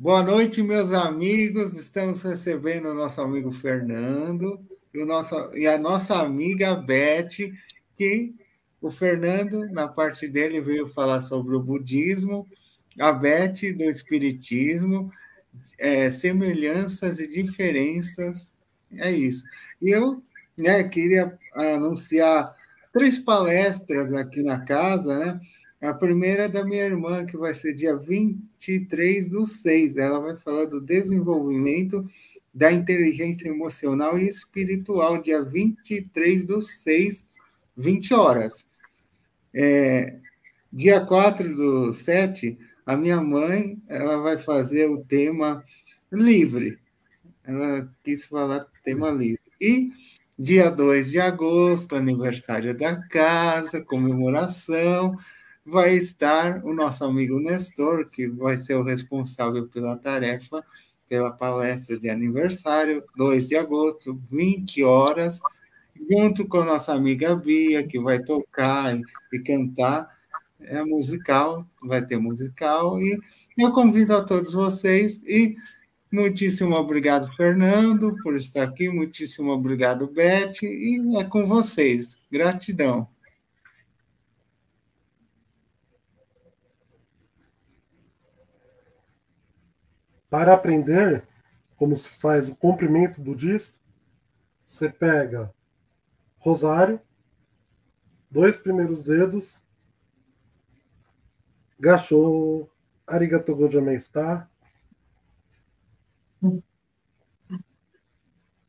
Boa noite, meus amigos. Estamos recebendo o nosso amigo Fernando e a nossa amiga Beth, que o Fernando, na parte dele, veio falar sobre o budismo, a Beth do espiritismo, semelhanças e diferenças. É isso. E eu, queria anunciar 3 palestras aqui na casa, né? A primeira é da minha irmã, que vai ser dia 23/6. Ela vai falar do desenvolvimento da inteligência emocional e espiritual, dia 23/6, 20 horas. Dia 4/7, a minha mãe ela vai fazer o tema livre. Ela quis falar tema livre. E dia 2 de agosto, aniversário da casa, comemoração, vai estar o nosso amigo Nestor, que vai ser o responsável pela tarefa, pela palestra de aniversário, 2 de agosto, 20 horas, junto com a nossa amiga Bia, que vai tocar e cantar. É musical, vai ter musical, e eu convido a todos vocês e muitíssimo obrigado, Fernando, por estar aqui. Muitíssimo obrigado, Beth. E é com vocês. Gratidão. Para aprender como se faz o comprimento budista, você pega rosário, 2 primeiros dedos, gachô, arigato gozaimashita.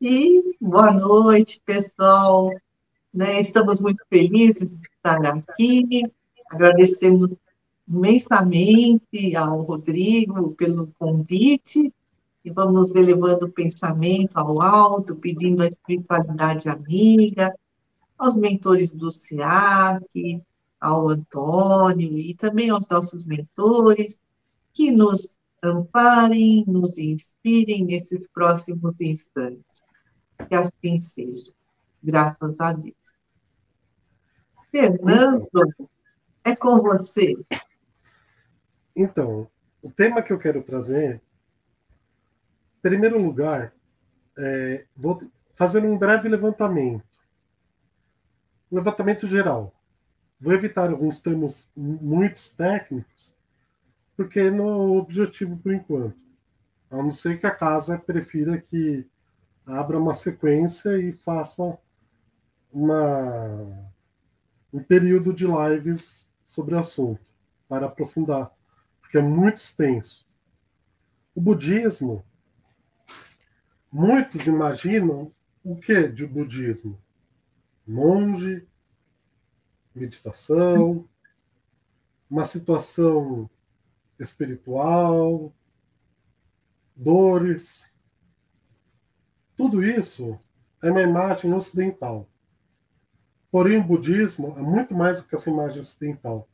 E boa noite, pessoal. Estamos muito felizes de estar aqui. Agradecemos imensamente ao Rodrigo pelo convite e vamos elevando o pensamento ao alto, pedindo a espiritualidade amiga, aos mentores do SEAC, ao Antônio e também aos nossos mentores que nos amparem, nos inspirem nesses próximos instantes. Que assim seja. Graças a Deus. Fernando, é com você. Então, o tema que eu quero trazer, em primeiro lugar, vou fazer um breve levantamento. Um levantamento geral. Vou evitar alguns termos muito técnicos, porque não é o objetivo por enquanto. A não ser que a casa prefira que abra uma sequência e faça um período de lives sobre o assunto, para aprofundar, porque é muito extenso. O budismo, muitos imaginam o que de budismo? Monge, meditação, uma situação espiritual, dores. Tudo isso é uma imagem ocidental. Porém, o budismo é muito mais do que essa imagem ocidental.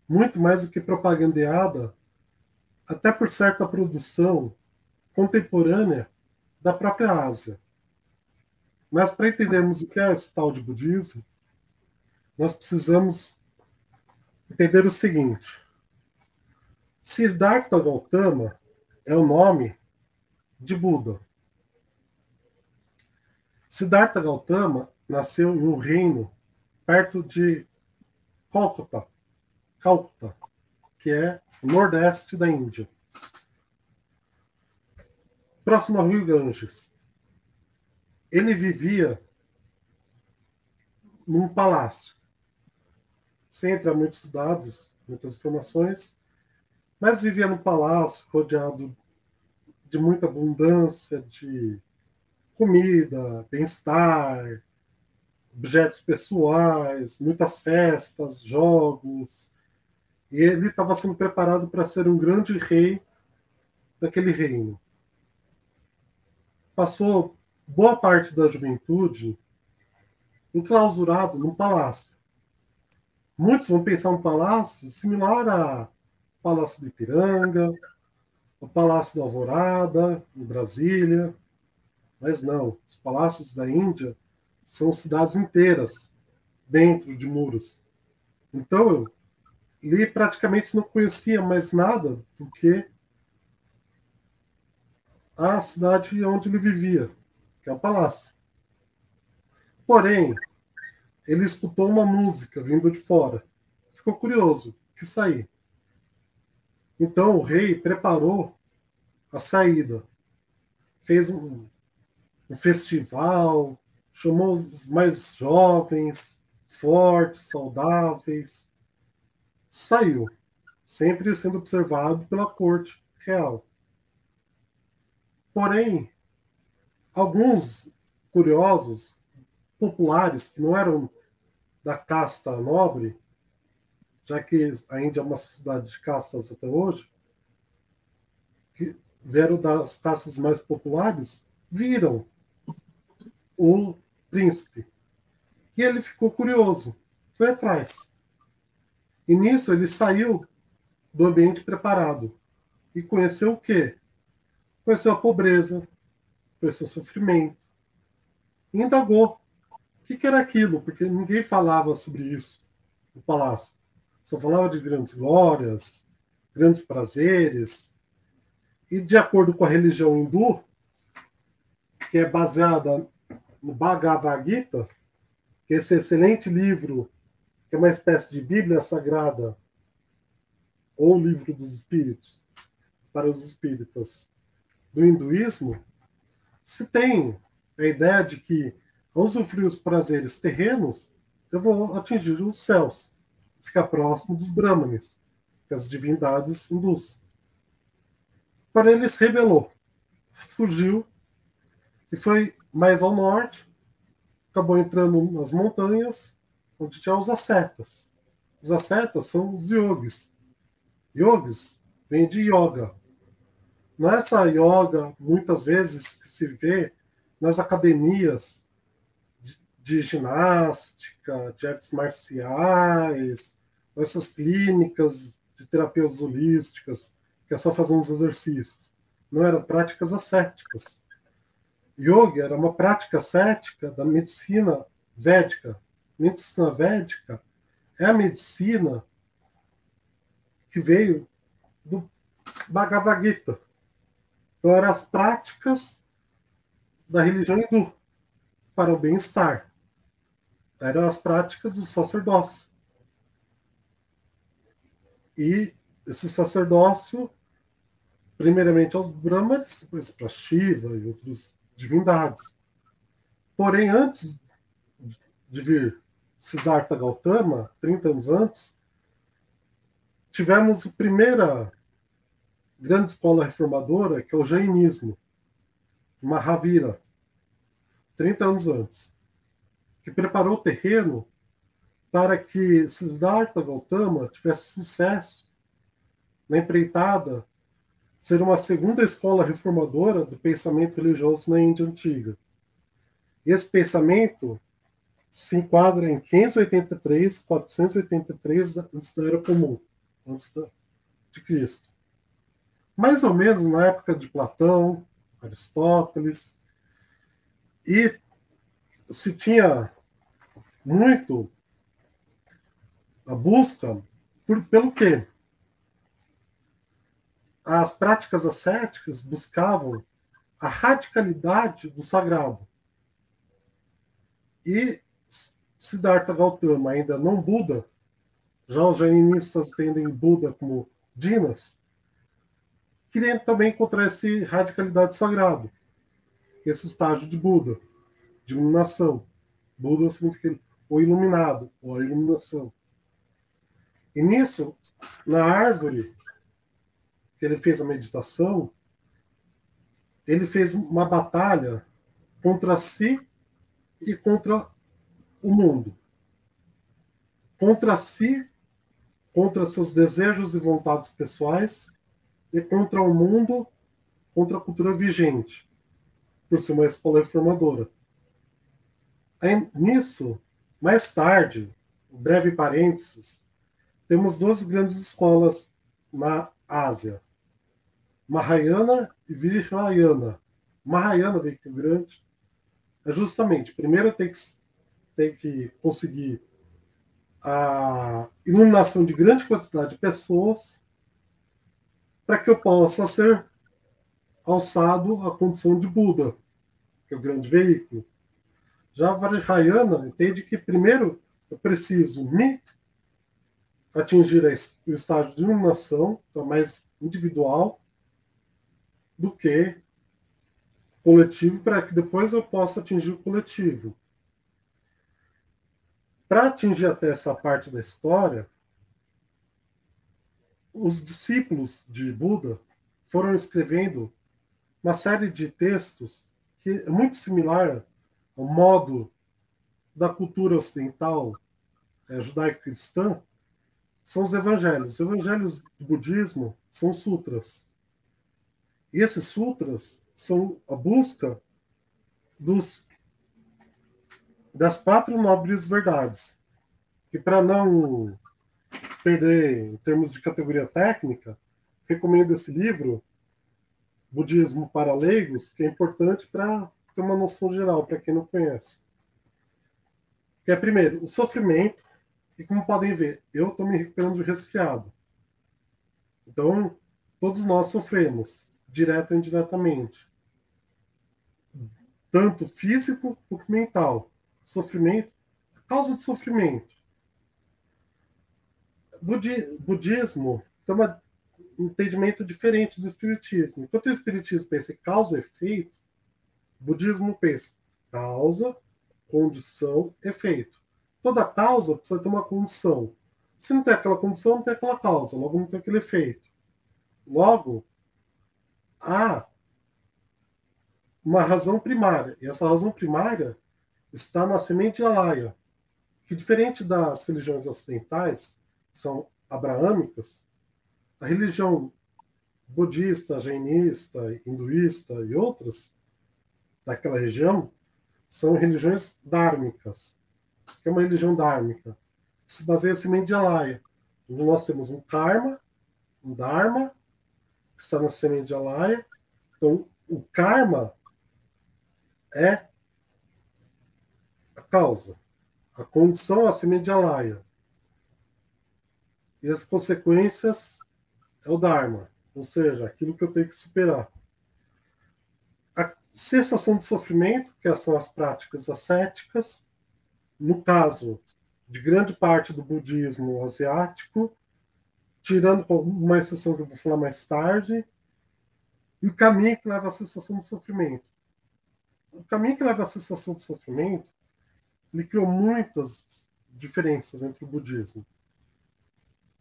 Muito mais do que propagandeada, até por certa produção contemporânea da própria Ásia. Mas para entendermos o que é esse tal de budismo, nós precisamos entender o seguinte. Siddhartha Gautama é o nome de Buda. Siddhartha Gautama nasceu em um reino perto de Calcutta, que é o nordeste da Índia, próximo ao rio Ganges. Ele vivia num palácio, sem entrar muitos dados, muitas informações, mas vivia num palácio rodeado de muita abundância de comida, bem-estar, objetos pessoais, muitas festas, jogos. E ele estava sendo preparado para ser um grande rei daquele reino. Passou boa parte da juventude enclausurado num palácio. Muitos vão pensar um palácio similar ao Palácio do Ipiranga, ao Palácio da Alvorada, em Brasília. Mas não, os palácios da Índia são cidades inteiras dentro de muros. Então, ele praticamente não conhecia mais nada do que à cidade onde ele vivia, que é o palácio. Porém, ele escutou uma música vindo de fora. Ficou curioso, quis sair. Então o rei preparou a saída. Fez um festival, chamou os mais jovens, fortes, saudáveis. Saiu, sempre sendo observado pela corte real. Porém, alguns curiosos, populares, que não eram da casta nobre, já que a Índia é uma sociedade de castas até hoje, que vieram das castas mais populares, viram o príncipe. E ele ficou curioso, foi atrás. E nisso ele saiu do ambiente preparado e conheceu o quê? Conheceu a pobreza, conheceu o sofrimento, e indagou o que era aquilo, porque ninguém falava sobre isso no palácio. Só falava de grandes glórias, grandes prazeres. E de acordo com a religião hindu, que é baseada no Bhagavad Gita, que é esse excelente livro, que é uma espécie de Bíblia Sagrada, ou livro dos espíritos, para os espíritas do hinduísmo, se tem a ideia de que, ao usufruir os prazeres terrenos, eu vou atingir os céus, ficar próximo dos Brahmanes, que as divindades hindus. Para ele se rebelou, fugiu e foi mais ao norte, acabou entrando nas montanhas, onde tinha os ascetas. Os ascetas são os yogis. Yogis vem de yoga. Não é essa yoga, muitas vezes, que se vê nas academias de ginástica, de artes marciais, essas clínicas de terapias holísticas, que é só fazer uns exercícios. Não eram práticas ascéticas. Yoga era uma prática ascética da medicina védica. Medicina védica é a medicina que veio do Bhagavad Gita. Então, eram as práticas da religião hindu para o bem-estar. Eram as práticas do sacerdócio. E esse sacerdócio, primeiramente aos Brahmanes, depois para Shiva e outras divindades. Porém, antes de vir Siddhartha Gautama, 30 anos antes, tivemos a primeira grande escola reformadora, que é o Jainismo, Mahavira, 30 anos antes, que preparou o terreno para que Siddhartha Gautama tivesse sucesso na empreitada ser uma segunda escola reformadora do pensamento religioso na Índia Antiga. E esse pensamento se enquadra em 583, 483 antes da Era Comum, antes de Cristo. Mais ou menos na época de Platão, Aristóteles, e se tinha muito a busca pelo quê? As práticas ascéticas buscavam a radicalidade do sagrado. E Siddhartha Gautama, ainda não Buda, já os jainistas entendem Buda como Dinas, queriam também encontrar essa radicalidade do sagrado, esse estágio de Buda, de iluminação. Buda significa o iluminado, ou a iluminação. E nisso, na árvore que ele fez a meditação, ele fez uma batalha contra si e contra o mundo. Contra si, contra seus desejos e vontades pessoais, e contra o mundo, contra a cultura vigente, por ser uma escola reformadora. Aí, nisso, mais tarde, um breve parênteses, temos duas grandes escolas na Ásia, Mahayana e Vajrayana. Mahayana, bem que grande, é justamente, primeiro tem que conseguir a iluminação de grande quantidade de pessoas para que eu possa ser alçado à condição de Buda, que é o grande veículo. Já a Vajrayana entende que primeiro eu preciso me atingir o estágio de iluminação, então mais individual, do que coletivo, para que depois eu possa atingir o coletivo. Para atingir até essa parte da história, os discípulos de Buda foram escrevendo uma série de textos que é muito similar ao modo da cultura ocidental judaico-cristã, são os evangelhos. Os evangelhos do budismo são sutras. E esses sutras são a busca das 4 nobres verdades. Que, para não perder em termos de categoria técnica, recomendo esse livro, Budismo para Leigos, que é importante para ter uma noção geral, para quem não conhece. Que é, primeiro, o sofrimento, e como podem ver, eu estou me recuperando de resfriado. Então, todos nós sofremos, direto ou indiretamente. Tanto físico quanto mental. Sofrimento, a causa do sofrimento. Budismo tem um entendimento diferente do espiritismo. Enquanto o espiritismo pensa em causa e efeito, o budismo pensa causa, condição, efeito. Toda causa precisa ter uma condição. Se não tem aquela condição, não tem aquela causa, logo não tem aquele efeito. Logo, há uma razão primária. E essa razão primária está na semente Alaya, que, diferente das religiões ocidentais, que são abraâmicas, a religião budista, jainista, hinduísta e outras daquela região são religiões dármicas. O que é uma religião dármica? Que se baseia em semente de Alaya, onde nós temos um karma, um dharma, que está na semente de Alaya. Então, o karma é a causa. A condição é a semente de Alaya. E as consequências é o Dharma, ou seja, aquilo que eu tenho que superar. A cessação de sofrimento, que são as práticas ascéticas, no caso de grande parte do budismo asiático, tirando uma exceção que eu vou falar mais tarde, e o caminho que leva à cessação do sofrimento. O caminho que leva à cessação do sofrimento, ele criou muitas diferenças entre o budismo.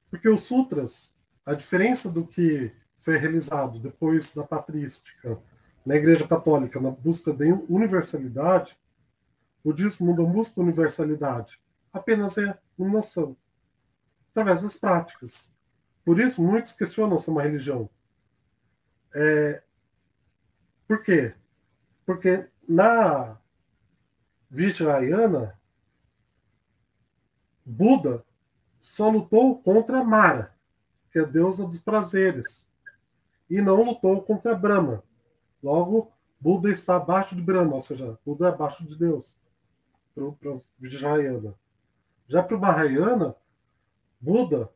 Porque os sutras, a diferença do que foi realizado depois da patrística na Igreja Católica, na busca de universalidade, o budismo não busca universalidade, apenas é iluminação, através das práticas. Por isso, muitos questionam se é uma religião. Por quê? Porque na Vajrayana, Buda só lutou contra Mara, que é a deusa dos prazeres, e não lutou contra Brahma. Logo, Buda está abaixo de Brahma, ou seja, Buda é abaixo de Deus, para o Vajrayana. Já para o Mahayana, Buda,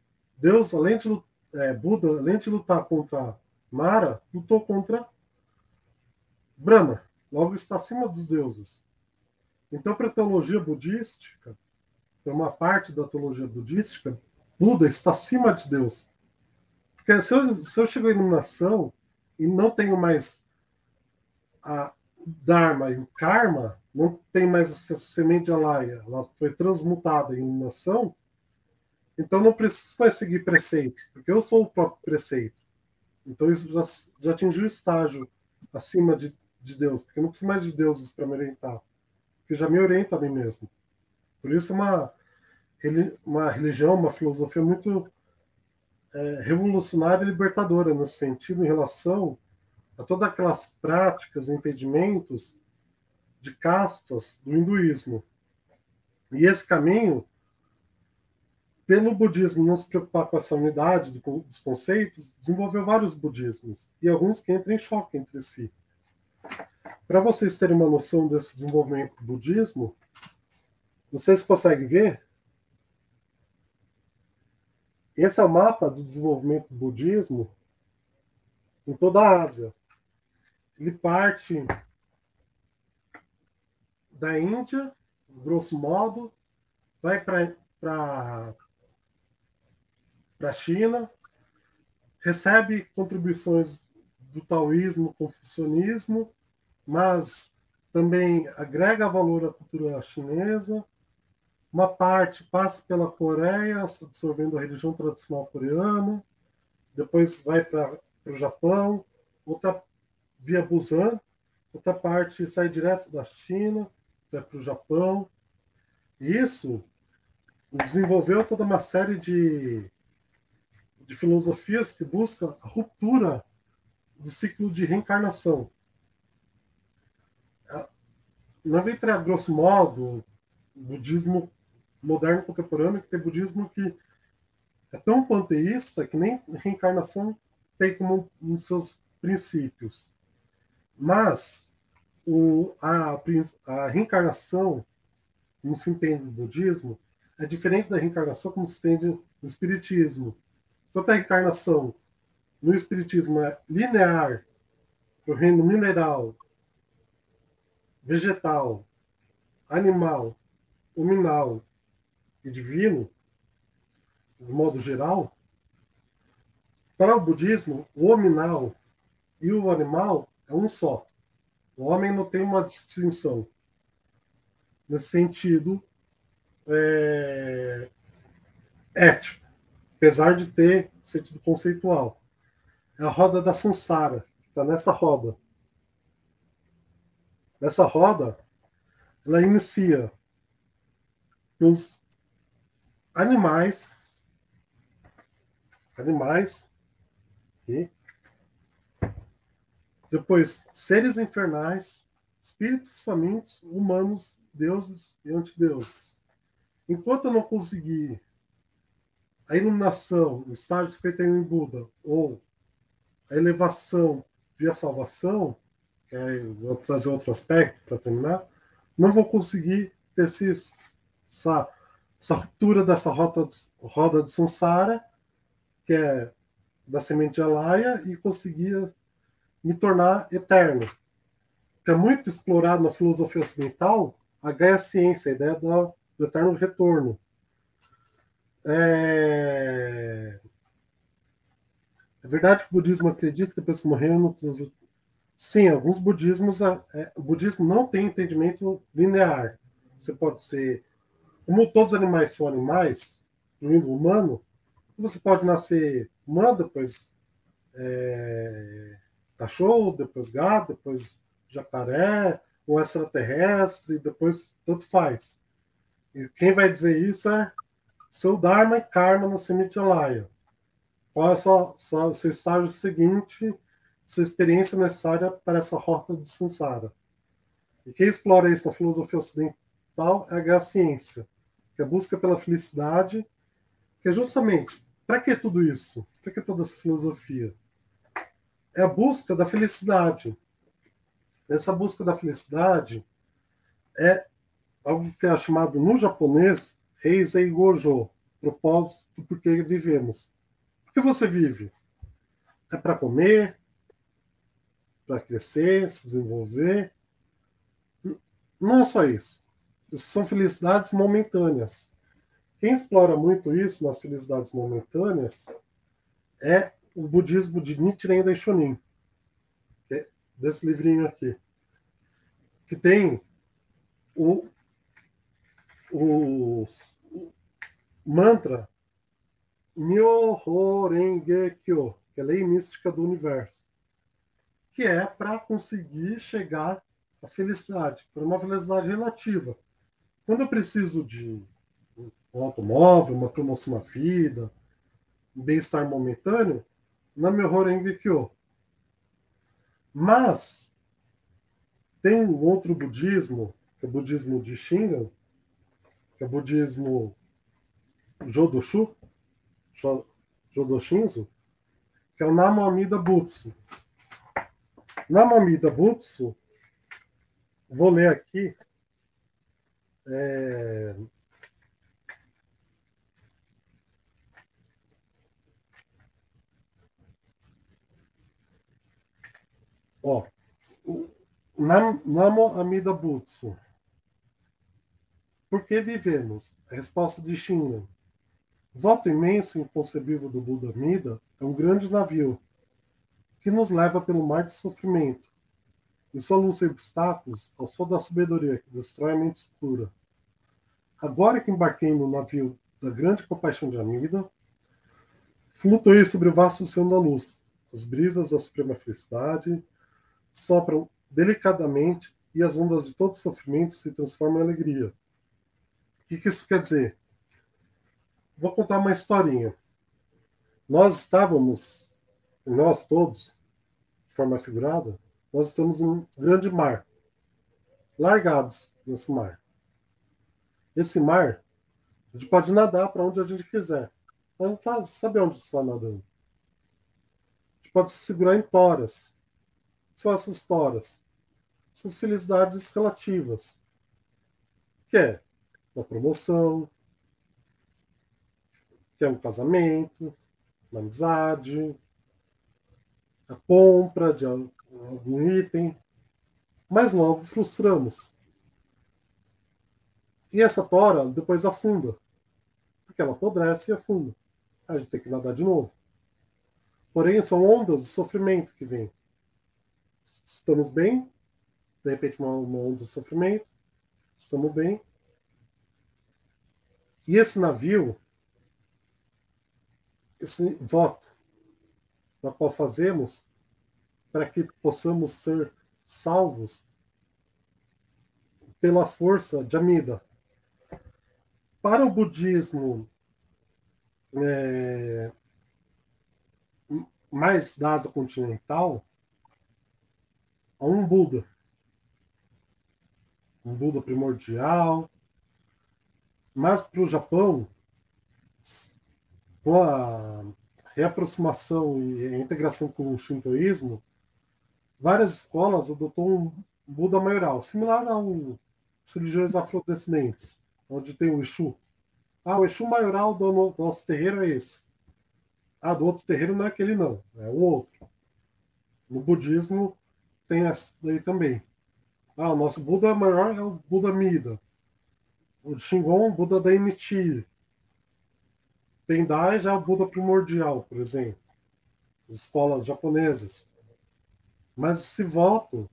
Buda, além de lutar contra Mara, lutou contra Brahma, logo está acima dos deuses. Então, para a teologia budística, para uma parte da teologia budística, Buda está acima de Deus. Porque se eu chego à iluminação e não tenho mais a Dharma e o Karma, não tem mais essa semente de Alaya, ela foi transmutada em iluminação, então não preciso mais seguir preceitos, porque eu sou o próprio preceito. Então isso já atingiu o estágio acima de Deus, porque eu não preciso mais de deuses para me orientar, porque já me orienta a mim mesmo. Por isso uma religião, uma filosofia muito revolucionária e libertadora nesse sentido, em relação a todas aquelas práticas, entendimentos de castas do hinduísmo. E esse caminho, pelo budismo não se preocupar com essa unidade dos conceitos, desenvolveu vários budismos, e alguns que entram em choque entre si. Para vocês terem uma noção desse desenvolvimento do budismo, vocês conseguem ver? Esse é o mapa do desenvolvimento do budismo em toda a Ásia. ele parte da Índia, grosso modo, vai para a China, recebe contribuições do taoísmo, confucionismo, mas também agrega valor à cultura chinesa. Uma parte passa pela Coreia, absorvendo a religião tradicional coreana, depois vai para o Japão, outra via Busan, outra parte sai direto da China, vai para o Japão. E isso desenvolveu toda uma série de filosofias que buscam a ruptura do ciclo de reencarnação. Não vem entrar, grosso modo, o budismo moderno contemporâneo, que tem budismo que é tão panteísta que nem reencarnação tem como um dos seus princípios. Mas a reencarnação, como se entende no budismo, é diferente da reencarnação como se entende no espiritismo. Enquanto a reencarnação no espiritismo é linear para o reino mineral, vegetal, animal, hominal e divino, de modo geral, para o budismo, o hominal e o animal é um só. O homem não tem uma distinção. Nesse sentido ético, apesar de ter sentido conceitual. É a roda da samsara, que está nessa roda. Nessa roda, ela inicia os animais, e depois seres infernais, espíritos famintos, humanos, deuses e antideuses. Enquanto eu não conseguir a iluminação, o estágio feito em Buda, ou a elevação via salvação, que vou trazer outro aspecto para terminar, não vou conseguir ter essa ruptura dessa roda de samsara, que é da semente de Alaya, e conseguir me tornar eterno. Que é muito explorado na filosofia ocidental a Gaia-ciência, a ideia do eterno retorno. É verdade que o budismo acredita que depois que morreu, sim, alguns budismos, o budismo não tem entendimento linear. Você pode ser, como todos os animais são animais, incluindo o humano, você pode nascer humano, depois cachorro, depois gato, depois jacaré, um extraterrestre, depois tanto faz. E quem vai dizer isso é seu Dharma e Karma na semente Alaya. Qual é o seu estágio seguinte, sua experiência necessária para essa rota de samsara? E quem explora isso na filosofia ocidental é a ciência, que é a busca pela felicidade, que é justamente, para que tudo isso? Para que toda essa filosofia? É a busca da felicidade. Essa busca da felicidade é algo que é chamado no japonês Heisei Gojo, propósito do porquê vivemos. Por que você vive? É para comer, para crescer, se desenvolver. Não é só isso. Isso são felicidades momentâneas. Quem explora muito isso nas felicidades momentâneas é o budismo de Nichiren Daishonin, que é desse livrinho aqui, que tem o mantra Myoho Renge Kyo, que é a lei mística do universo, que é para conseguir chegar à felicidade, para uma felicidade relativa. Quando eu preciso de um automóvel, uma promoção na vida, um bem-estar momentâneo, na Myoho Renge Kyo. Mas tem um outro budismo, que é o budismo de Shingon, que é o budismo Jodoshu, Jodoshinzo, que é o Namo Amida Butsu. Namo Amida Butsu, vou ler aqui, ó, Namo Amida Butsu. Por que vivemos? A resposta de Shinran. O voto imenso e inconcebível do Buda Amida é um grande navio que nos leva pelo mar de sofrimento. Em sua luz sem obstáculos, ao sol da sabedoria que destrói a mente escura. Agora que embarquei no navio da grande compaixão de Amida, flutuei sobre o vasto oceano da luz. As brisas da suprema felicidade sopram delicadamente e as ondas de todo sofrimento se transformam em alegria. O que isso quer dizer? Vou contar uma historinha. Nós todos, de forma figurada, nós estamos num grande mar, largados nesse mar. Esse mar, a gente pode nadar para onde a gente quiser. A gente sabe onde está nadando. A gente pode se segurar em toras. O que são essas toras? Essas felicidades relativas. Que é uma promoção, que é um casamento, uma amizade, a compra de algum item, mas logo frustramos. E essa tora depois afunda, porque ela apodrece e afunda. A gente tem que nadar de novo. Porém, são ondas de sofrimento que vêm. Estamos bem, de repente uma onda de sofrimento, estamos bem. E esse navio, esse voto, da qual fazemos para que possamos ser salvos pela força de Amida. Para o budismo mais da Ásia continental, há um Buda primordial, mas para o Japão, com a reaproximação e a integração com o shintoísmo, várias escolas adotou um Buda maioral, similar ao religiões afrodescendentes, onde tem o Exu. O Exu maioral do nosso terreiro é esse. Do outro terreiro não é aquele não, é o outro. No budismo tem essa daí também. O nosso Buda maior é o Buda Mida. O Shingon, o Buda Dainichi. Tendai já é o Buda primordial, por exemplo. As escolas japonesas. Mas esse voto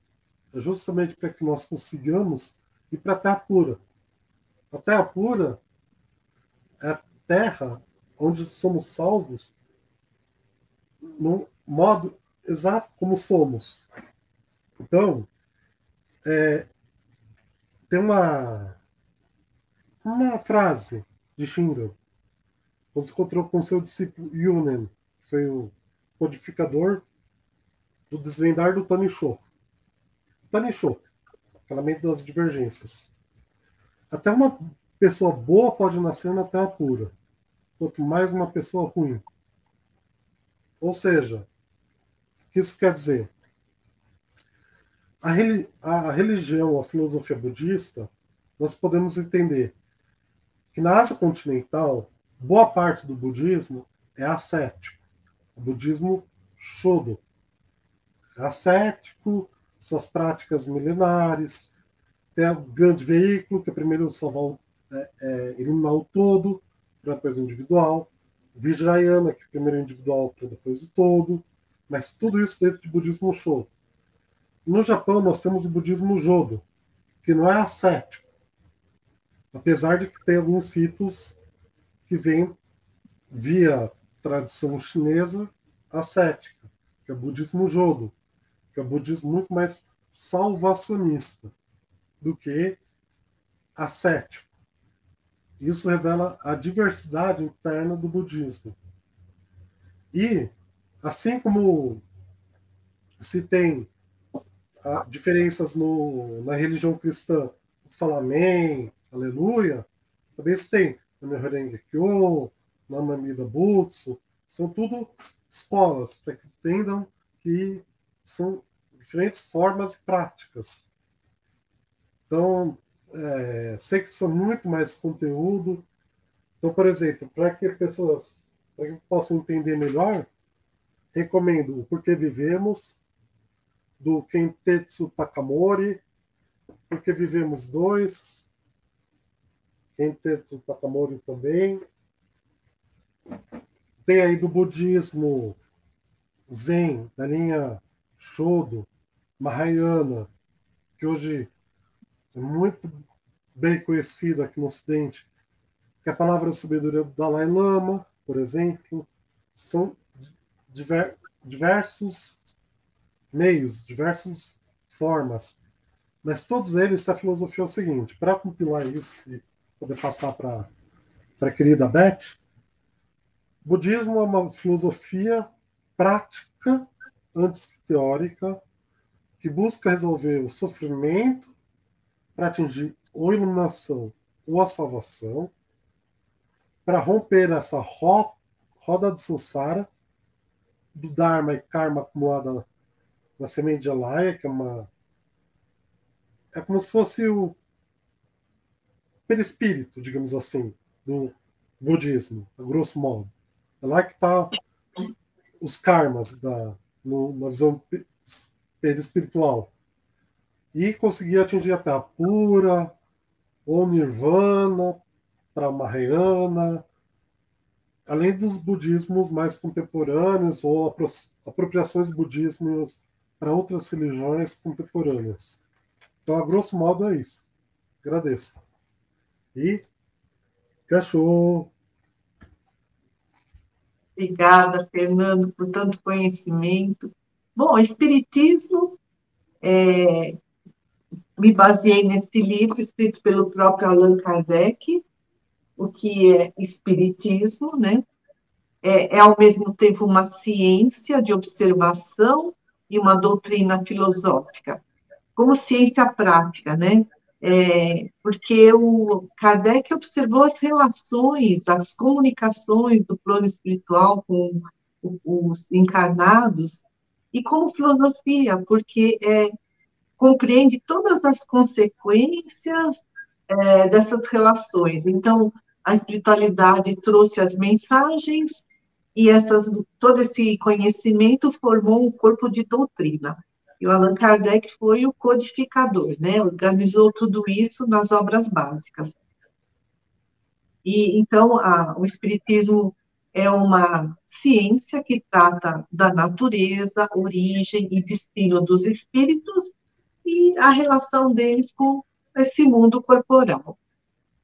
é justamente para que nós consigamos ir para a Terra Pura. A Terra Pura é a terra onde somos salvos no modo exato como somos. Então, tem uma frase de Shinran, quando se encontrou com seu discípulo Yunen, que foi o codificador do desvendar do Tanisho. Tanisho, aquela mente das divergências. Até uma pessoa boa pode nascer na Terra Pura, quanto mais uma pessoa ruim. Ou seja, o que isso quer dizer? A religião, a filosofia budista, nós podemos entender que na Ásia continental, boa parte do budismo é ascético. O budismo Shodo. É ascético, suas práticas milenares, tem o grande veículo, que é primeiro salvar, eliminar o todo, para depois o individual. O Vajrayana, que é primeiro o individual, para depois o todo. Mas tudo isso dentro de budismo Shodo. No Japão, nós temos o budismo Jodo, que não é ascético, apesar de que tem alguns ritos que vêm via tradição chinesa ascética, que é o budismo Jodo, que é o budismo muito mais salvacionista do que ascético. Isso revela a diversidade interna do budismo. E, assim como se tem diferenças na religião cristã, você fala amém, aleluia, também se tem Namyo Renge Kyo, Namo Amida Butsu, são tudo escolas, para que entendam que são diferentes formas e práticas. Então, sei que são muito mais conteúdo. Então, por exemplo, para que possam entender melhor, recomendo O Porquê Vivemos, do Kentetsu Takamori, Porque Vivemos Dois, Kentetsu Takamori também. Tem aí do budismo Zen, da linha Shodo, Mahayana, que hoje é muito bem conhecido aqui no Ocidente, que é a palavra de sabedoria do Dalai Lama, por exemplo. São diversos meios, diversas formas, mas todos eles, a filosofia é o seguinte: para compilar isso e poder passar para a querida Beth, o budismo é uma filosofia prática, antes que teórica, que busca resolver o sofrimento para atingir ou iluminação ou a salvação, para romper essa roda de samsara, do Dharma e Karma acumulada na semente de Alaya, que é como se fosse o perispírito, digamos assim, do budismo, a grosso modo. É lá que está os karmas na visão perispiritual. E conseguir atingir a Terra pura, ou Nirvana, para a Mahayana, além dos budismos mais contemporâneos ou apropriações budismos para outras religiões contemporâneas. Então, a grosso modo, é isso. Agradeço. E cachorro. Obrigada, Fernando, por tanto conhecimento. Bom, Espiritismo, me baseei nesse livro escrito pelo próprio Allan Kardec, o que é Espiritismo, né? É ao mesmo tempo uma ciência de observação e uma doutrina filosófica, como ciência prática, né? Porque o Kardec observou as relações, as comunicações do plano espiritual com os encarnados, e como filosofia, porque compreende todas as consequências dessas relações. Então, a espiritualidade trouxe as mensagens e todo esse conhecimento formou um corpo de doutrina. E o Allan Kardec foi o codificador, né? Organizou tudo isso nas obras básicas. E então o Espiritismo é uma ciência que trata da natureza, origem e destino dos espíritos e a relação deles com esse mundo corporal.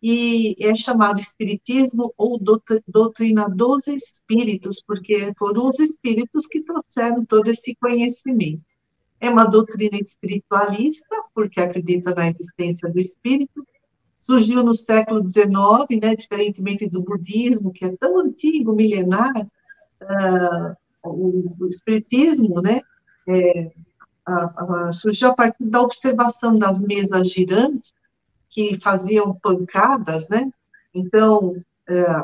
E é chamado Espiritismo ou doutrina dos espíritos, porque foram os espíritos que trouxeram todo esse conhecimento. É uma doutrina espiritualista, porque acredita na existência do espírito. Surgiu no século XIX, né, diferentemente do budismo, que é tão antigo, milenar. O espiritismo, né, surgiu a partir da observação das mesas girantes, que faziam pancadas, né? Então,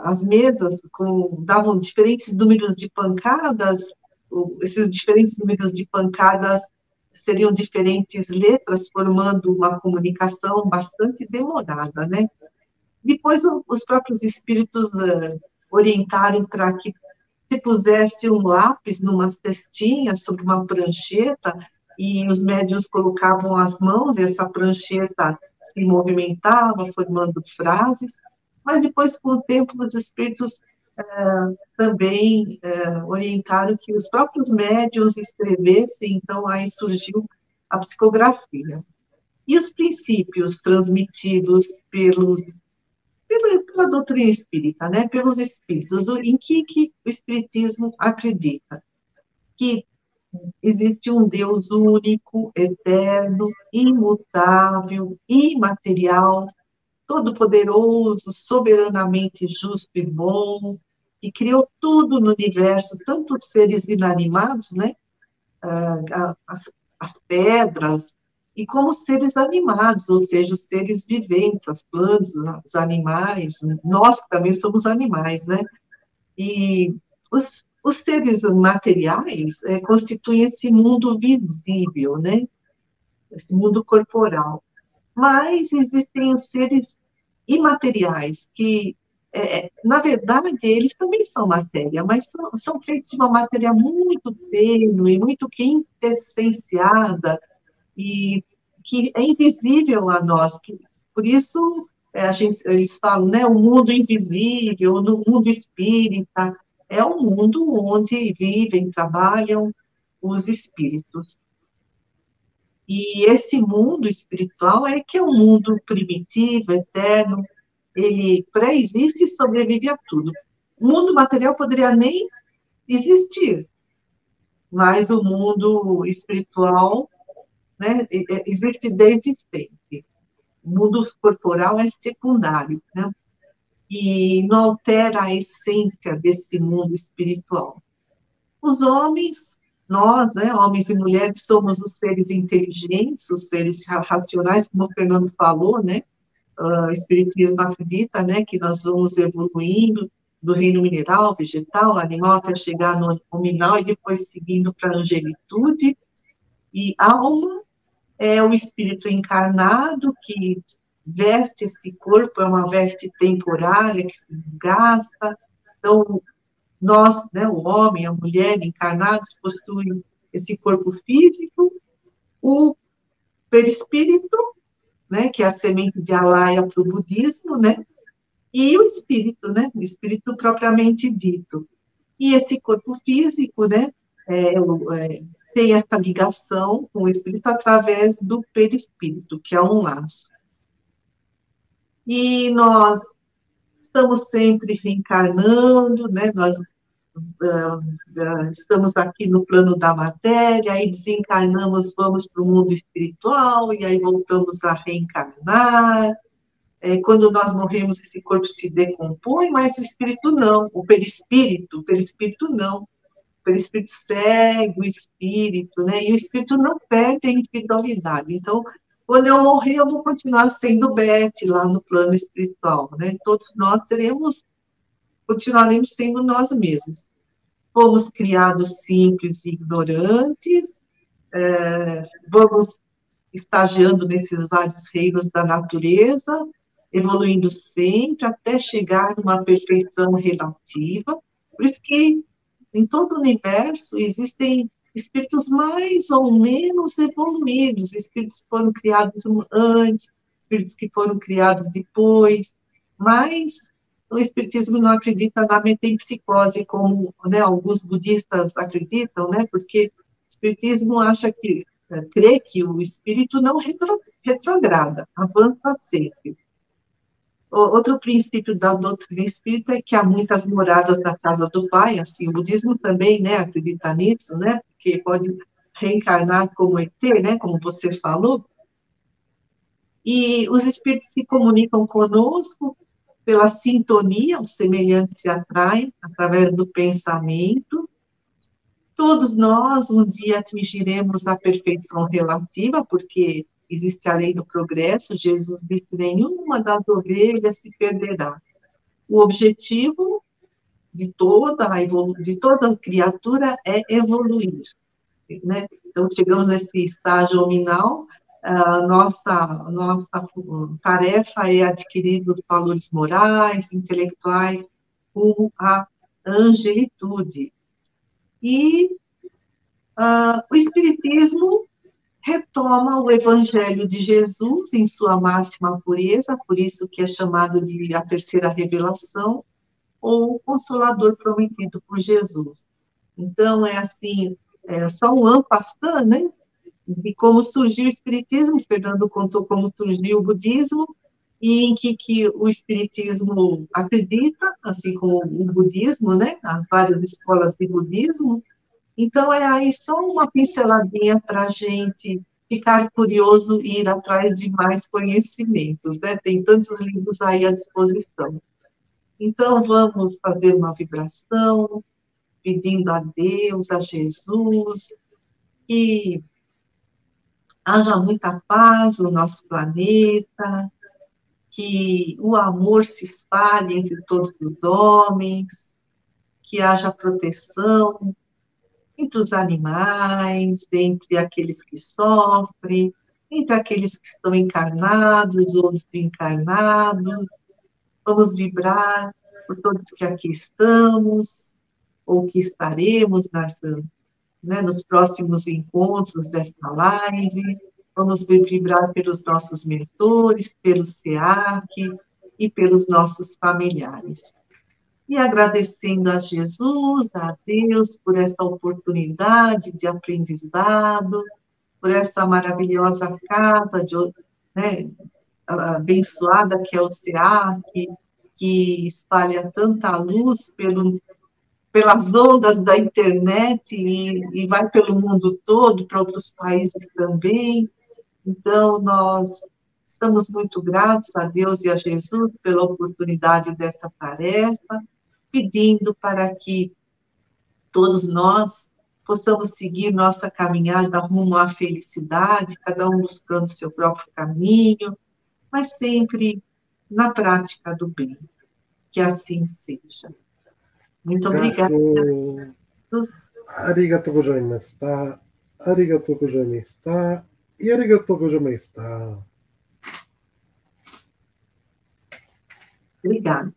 as mesas davam diferentes números de pancadas, esses diferentes números de pancadas seriam diferentes letras, formando uma comunicação bastante demorada, né? Depois, os próprios espíritos orientaram para que se pusesse um lápis numa cestinha sobre uma prancheta e os médiuns colocavam as mãos e essa prancheta se movimentava, formando frases, mas depois, com o tempo, os espíritos também orientaram que os próprios médiuns escrevessem, então aí surgiu a psicografia. E os princípios transmitidos pela doutrina espírita, né, pelos espíritos, em que o espiritismo acredita? Que existe um Deus único, eterno, imutável, imaterial, todo-poderoso, soberanamente justo e bom, que criou tudo no universo, tanto os seres inanimados, né, as pedras, e como os seres animados, ou seja, os seres viventes, as plantas, os animais, nós também somos animais, né? E os seres materiais constituem esse mundo visível, né? Esse mundo corporal. Mas existem os seres imateriais, que na verdade, eles também são matéria, mas são feitos de uma matéria muito tênue, muito quintessenciada, e que é invisível a nós. Por isso, eles falam, né, o mundo invisível, no mundo espírita, é um mundo onde vivem, trabalham os espíritos. E esse mundo espiritual é que é um mundo primitivo, eterno, ele pré-existe e sobrevive a tudo. O mundo material poderia nem existir, mas o mundo espiritual, né, existe desde sempre. O mundo corporal é secundário, né? E não altera a essência desse mundo espiritual. Os homens, nós, né, homens e mulheres, somos os seres inteligentes, os seres racionais, como o Fernando falou, né? O Espiritismo acredita, né, que nós vamos evoluindo do reino mineral, vegetal, animal, até chegar no nominal e depois seguindo para a angelitude. E alma é o espírito encarnado que veste esse corpo, é uma veste temporária que se desgasta. Então, nós, né, o homem, a mulher encarnados, possuem esse corpo físico, o perispírito, né, que é a semente de Alaya para o budismo, né, e o espírito, né, o espírito propriamente dito. E esse corpo físico, né, tem essa ligação com o espírito através do perispírito, que é um laço. E nós estamos sempre reencarnando, né, nós estamos aqui no plano da matéria, aí desencarnamos, vamos para o mundo espiritual, e aí voltamos a reencarnar. Quando nós morremos, esse corpo se decompõe, mas o espírito não, o perispírito não. O perispírito segue o espírito, né? E o espírito não perde a individualidade. Então, quando eu morrer, eu vou continuar sendo Beth lá no plano espiritual, né? Todos nós continuaremos sendo nós mesmos. Fomos criados simples e ignorantes, vamos estagiando nesses vários reinos da natureza, evoluindo sempre até chegar numa perfeição relativa. Por isso que em todo o universo existem espíritos mais ou menos evoluídos, espíritos que foram criados antes, espíritos que foram criados depois, mas o espiritismo não acredita na metempsicose como, né, alguns budistas acreditam, né, porque o espiritismo crê que o espírito não retrograda, avança sempre. Outro princípio da doutrina espírita é que há muitas moradas na casa do Pai, assim, o budismo também, né, acredita nisso, né, porque pode reencarnar como ET, né, como você falou, e os espíritos se comunicam conosco pela sintonia, os semelhantes se atraem através do pensamento. Todos nós um dia atingiremos a perfeição relativa, porque existe a lei do progresso. Jesus disse: nenhuma das ovelhas se perderá. O objetivo de toda criatura é evoluir, né? Então, chegamos a esse estágio nominal, nossa tarefa é adquirir os valores morais, intelectuais, rumo à angelitude. E o Espiritismo retoma o Evangelho de Jesus em sua máxima pureza, por isso que é chamado de a terceira revelação, ou o Consolador prometido por Jesus. Então, é assim, só um en passant, né? De como surgiu o Espiritismo. Fernando contou como surgiu o budismo, e em que o Espiritismo acredita, assim como o budismo, né? As várias escolas de budismo. Então, é aí só uma pinceladinha para a gente ficar curioso e ir atrás de mais conhecimentos, né? Tem tantos livros aí à disposição. Então, vamos fazer uma vibração, pedindo a Deus, a Jesus, que haja muita paz no nosso planeta, que o amor se espalhe entre todos os homens, que haja proteção entre os animais, entre aqueles que sofrem, entre aqueles que estão encarnados ou desencarnados. Vamos vibrar por todos que aqui estamos, ou que estaremos nos próximos encontros desta live. Vamos vibrar pelos nossos mentores, pelo SEAC e pelos nossos familiares. E agradecendo a Jesus, a Deus, por essa oportunidade de aprendizado, por essa maravilhosa casa né, abençoada que é o SEAC, que espalha tanta luz pelas ondas da internet e vai pelo mundo todo, para outros países também. Então, nós estamos muito gratos a Deus e a Jesus pela oportunidade dessa tarefa, pedindo para que todos nós possamos seguir nossa caminhada rumo à felicidade, cada um buscando seu próprio caminho, mas sempre na prática do bem. Que assim seja. Muito obrigada. Arigatou gozaimashita. Arigatou gozaimashita. E arigatou gozaimashita. Obrigada.